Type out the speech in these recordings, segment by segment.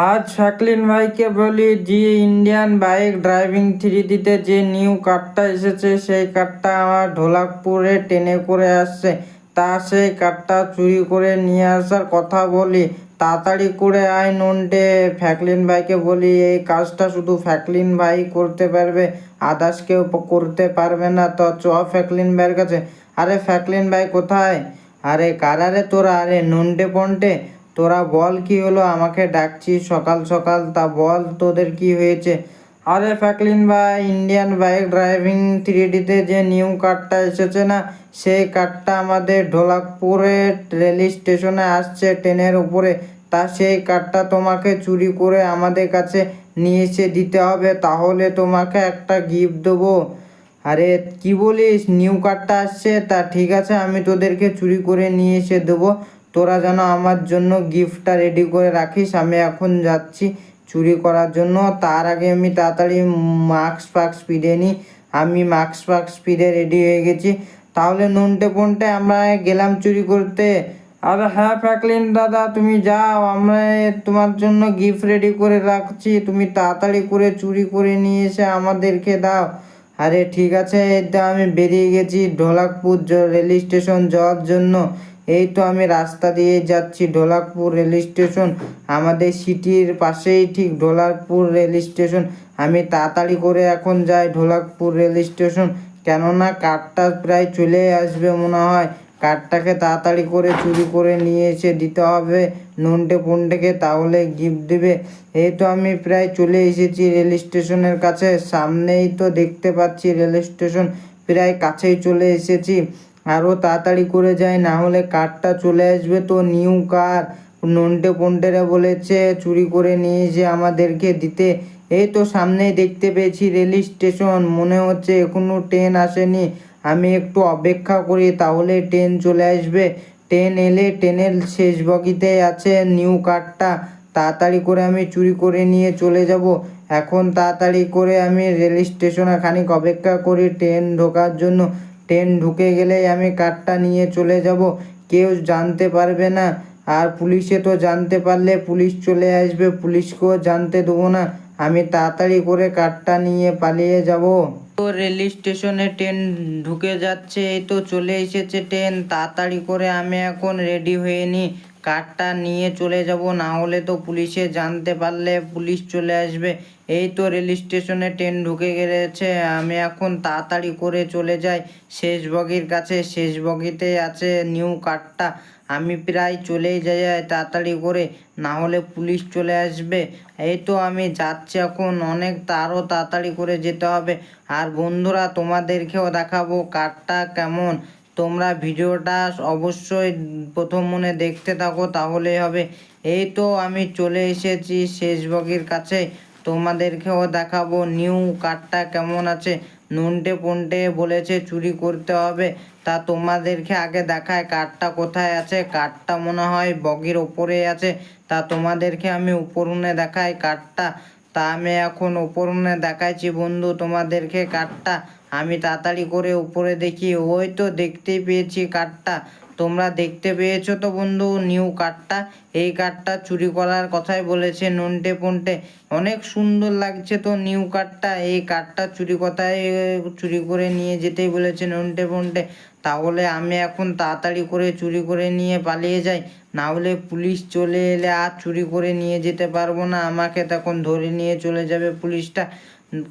আজ ফ্র্যাঙ্কলিন ভাইকে বলি যে ইন্ডিয়ান বাইক ড্রাইভিং 3D-তে যে নিউ কারটা এসেছে সেই কারটা আমার ঢোলাকপুরে ট্রেনে করে আসছে। তা সেই কারটা চুরি করে নিয়ে আসার কথা বলি। তাড়াতাড়ি করে আয় নন্টে। ফ্র্যাঙ্কলিন ভাইকে বলি এই কাজটা শুধু ফ্র্যাঙ্কলিন ভাই করতে পারবে, আদার্স কেউ করতে পারবে না। তো চ ফ্র্যাঙ্কলিন ভাইয়ের কাছে। আরে ফ্র্যাঙ্কলিন ভাই কোথায়? আরে কারারে তোরা? আরে নন্টে পন্টে, তোরা বল কি হলো? আমাকে ডাকছিস সকাল সকাল, তা বল তোদের কি হয়েছে? আরে ফ্র্যাঙ্কলিন ভাই, ইন্ডিয়ান বাইক ড্রাইভিং 3D-তে যে নিউ কারটা এসেছে না, সেই কারটা আমাদের ঢোলাকপুরে রেল স্টেশনে আসছে ট্রেনের উপরে। তা সেই কারটা তোমাকে চুরি করে আমাদের কাছে নিয়ে এসে দিতে হবে, তাহলে তোমাকে একটা গিফট দেবো। আরে কি বলিস, নিউ কারটা আসছে? তা ঠিক আছে, আমি তোদেরকে চুরি করে নিয়ে এসে দেবো। তোরা যেন আমার জন্য গিফটটা রেডি করে রাখিস। আমি এখন যাচ্ছি চুরি করার জন্য। তার আগে আমি তাড়াতাড়ি মাস্ক ফাক্স পিঁধে নিই। আমি মাস্ক ফাক্স পিঁধে রেডি হয়ে গেছি। তাহলে নন্টে ফন্টে আমরা গেলাম চুরি করতে। আরে হ্যাঁ ফ্র্যাঙ্কলিন দাদা, তুমি যাও, আমরা তোমার জন্য গিফট রেডি করে রাখছি। তুমি তাড়াতাড়ি করে চুরি করে নিয়ে এসে আমাদেরকে দাও। আরে ঠিক আছে, এই তো আমি বেরিয়ে গেছি ঢোলাকপুর রেল স্টেশন যাওয়ার জন্য। এই তো আমি রাস্তা দিয়ে যাচ্ছি ঢোলাকপুর রেল স্টেশন। আমাদের সিটির পাশেই ঠিক ঢোলাকপুর রেল স্টেশন। আমি তাড়াতাড়ি করে এখন যাই ঢোলাকপুর রেল স্টেশন, কেননা কারটা প্রায় চলে আসবে মনে হয়। কারটাকে তাড়াতাড়ি করে চুরি করে নিয়ে এসে দিতে হবে নন্টে ফন্টেকে, তাহলে গিফট দেবে। এই তো আমি প্রায় চলে এসেছি রেল স্টেশনের কাছে। সামনেই তো দেখতে পাচ্ছি রেল স্টেশন, প্রায় কাছেই চলে এসেছি। আরও তাড়াতাড়ি করে যাই, না হলে কারটা চলে আসবে তো নিউ কার। নন্টে ফন্টেরা বলেছে চুরি করে নিয়ে এসে আমাদেরকে দিতে। এই তো সামনেই দেখতে পেয়েছি রেল স্টেশন, মনে হচ্ছে এখনো ট্রেন আসেনি। আমি একটু অপেক্ষা করি, তাহলে ট্রেন চলে আসবে। ট্রেন এলে ট্রেনের শেষ বগিতে আছে নিউ কারটা। তাড়াতাড়ি করে আমি চুরি করে নিয়ে চলে যাব। এখন তাড়াতাড়ি করে আমি রেল স্টেশনে খানিক অপেক্ষা করি ট্রেন ঢোকার জন্য। ট্রেন ঢুকে গেলেই আমি কারটা নিয়ে চলে যাব, কেউ জানতে পারবে না। আর পুলিশে তো জানতে পারলে পুলিশ চলে আসবে, পুলিশকেও জানতে দেবো না। আমি তাড়াতাড়ি করে কারটা নিয়ে পালিয়ে যাব। তো রেল স্টেশনে ট্রেন ঢুকে যাচ্ছে, এই তো চলে এসেছে ট্রেন। তাড়াতাড়ি করে আমি এখন রেডি হয়ে নিই, কারটা নিয়ে চলে যাব, না হলে তো পুলিশে জানতে পারলে পুলিশ চলে আসবে। এই তো রেল স্টেশনে ট্রেন ঢুকে গেছে, আমি এখন তাড়াতাড়ি করে চলে যাই শেষ বগির কাছে। শেষ বগিতে আছে নিউ কারটা। আমি প্রায় চলেই যাই তাড়াতাড়ি করে, না হলে পুলিশ চলে আসবে। এই তো আমি যাচ্ছি এখন, অনেক আরও তাড়াতাড়ি করে যেতে হবে। আর বন্ধুরা, তোমাদেরকেও দেখাবো কারটা কেমন। তোমরা ভিডিওটা অবশ্যই প্রথম মনে দেখতে থাকো, তাহলেই হবে। এই তো আমি চলে এসেছি শেষ বগির কাছে, তোমাদেরকেও দেখাবো নিউ কারটা কেমন আছে। নন্টে ফন্টে বলেছে চুরি করতে হবে, তা তোমাদেরকে আগে দেখায় কারটা কোথায় আছে। কারটা মনে হয় বগির ওপরে আছে। তা তোমাদেরকে আমি উপরুনে দেখাই কারটা। তা আমি এখন উপরুনে দেখাইছি বন্ধু তোমাদেরকে কারটা। আমি তাড়াতাড়ি করে উপরে দেখি, ওই তো দেখতেই পেয়েছি কারটা। তোমরা দেখতে পেয়েছো তো বন্ধু নিউ কারটা? এই কারটা চুরি করার কথাই বলেছে নন্টে ফন্টে। অনেক সুন্দর লাগছে তো নিউ কারটা। এই কারটা চুরি করে নিয়ে যেতেই বলেছে নন্টে ফন্টে। তাহলে আমি এখন তাড়াতাড়ি করে চুরি করে নিয়ে পালিয়ে যাই, না হলে পুলিশ চলে এলে আর চুরি করে নিয়ে যেতে পারবো না। আমাকে তখন ধরে নিয়ে চলে যাবে পুলিশটা,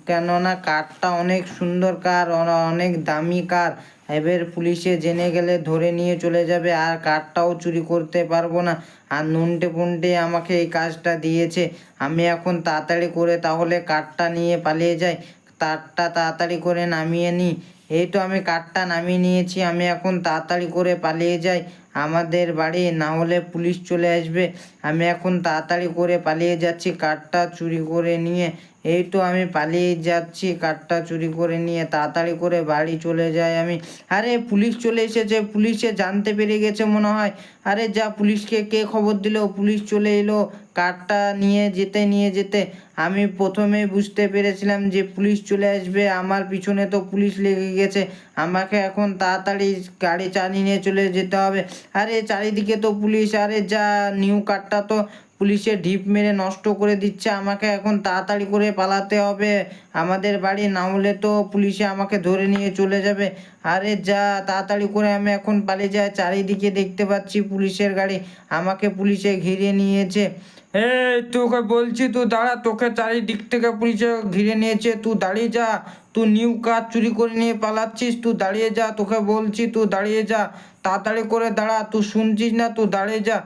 কেননা কারটা অনেক সুন্দর কার, অনেক দামি কার। এবার পুলিশে জেনে গেলে ধরে নিয়ে চলে যাবে, আর কারটাও চুরি করতে পারবো না। আর নন্টে ফন্টে আমাকে এই কাজটা দিয়েছে। আমি এখন তাড়াতাড়ি করে তাহলে কারটা নিয়ে পালিয়ে যাই। কারটা তাড়াতাড়ি করে নামিয়ে নিই। এই তো আমি কারটা নামিয়ে নিয়েছি, আমি এখন তাড়াতাড়ি করে পালিয়ে যাই আমাদের বাড়ি, না হলে পুলিশ চলে আসবে। আমি এখন তাড়াতাড়ি করে পালিয়ে যাচ্ছি কারটা চুরি করে নিয়ে। এই তো আমি পালিয়ে যাচ্ছি কারটা চুরি করে নিয়ে, তাড়াতাড়ি করে বাড়ি চলে যাই আমি। আরে পুলিশ চলে এসেছে, পুলিশে জানতে পেরে গেছে মনে হয়। আরে যা, পুলিশকে কে খবর দিল? পুলিশ চলে এলো কারটা নিয়ে যেতে। আমি প্রথমেই বুঝতে পেরেছিলাম যে পুলিশ চলে আসবে, আমার পিছনে তো পুলিশ লেগে গেছে। আমাকে এখন তাড়াতাড়ি গাড়ি চালিয়ে নিয়ে চলে যেতে হবে। আরে চারিদিকে তো পুলিশ, আরে যা, নিউ কারটা তো পুলিশে ঢিপ মেরে নষ্ট করে দিচ্ছে। আমাকে এখন তাড়াতাড়ি করে পালাতে হবে আমাদের বাড়ি, না হলে তো পুলিশে আমাকে ধরে নিয়ে চলে যাবে। আরে যা, তাড়াতাড়ি করে আমি এখন পালিয়ে যাই। চারিদিকে দেখতে পাচ্ছি পুলিশের গাড়ি, আমাকে পুলিশে ঘিরে নিয়েছে। এই তোকে বলছি তুই দাঁড়া, তোকে চারিদিক থেকে পুলিশে ঘিরে নিয়েছে, তুই দাঁড়িয়ে যা। তুই নিউ কার চুরি করে নিয়ে পালাচ্ছিস, তুই দাঁড়িয়ে যা, তোকে বলছি তুই দাঁড়িয়ে যা, তাড়াতাড়ি করে দাঁড়া, তুই শুনছিস না, তুই দাঁড়িয়ে যা।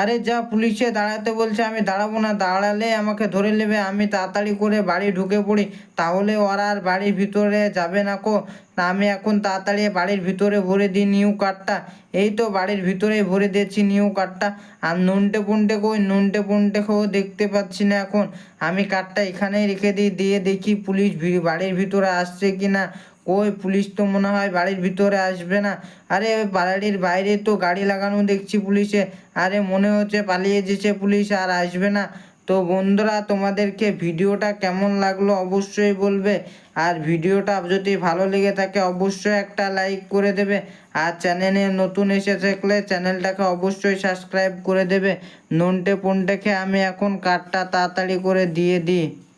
আরে যা, পুলিশে দাঁড়াতে বলছে, আমি দাঁড়াবো না, দাঁড়ালে আমাকে ধরে নেবে। আমি তাড়াতাড়ি করে বাড়ি ঢুকে পড়ি, তাহলে ওরা আর বাড়ির ভিতরে যাবে না কো। তা আমি এখন তাড়াতাড়ি বাড়ির ভিতরে ভরে দিই নিউ কার্ডটা। এই তো বাড়ির ভিতরেই ভরে দিয়েছি নিউ কার্ডটা। আর নুনটে পুনটে কই, নুনটে পুনটেকেও দেখতে পাচ্ছি না এখন। আমি কার্ডটা এখানেই রেখে দিই, দিয়ে দেখি পুলিশ বাড়ির ভিতরে আসছে কি না। কই, পুলিশ তো মনে হয় বাড়ির ভিতরে আসবে না। আরে বাড়ির বাইরে তো গাড়ি লাগানো দেখছি পুলিশে। আরে মনে হচ্ছে পালিয়ে যেছে পুলিশ, আর আসবে না। তো বন্ধুরা, তোমাদেরকে ভিডিওটা কেমন লাগলো অবশ্যই বলবে। আর ভিডিওটা যদি ভালো লেগে থাকে অবশ্যই একটা লাইক করে দেবে। আর চ্যানেলে নতুন এসে থাকলে চ্যানেলটাকে অবশ্যই সাবস্ক্রাইব করে দেবে। নন্টে পন্টেকে আমি এখন কার্ডটা তাড়াতাড়ি করে দিয়ে দিই।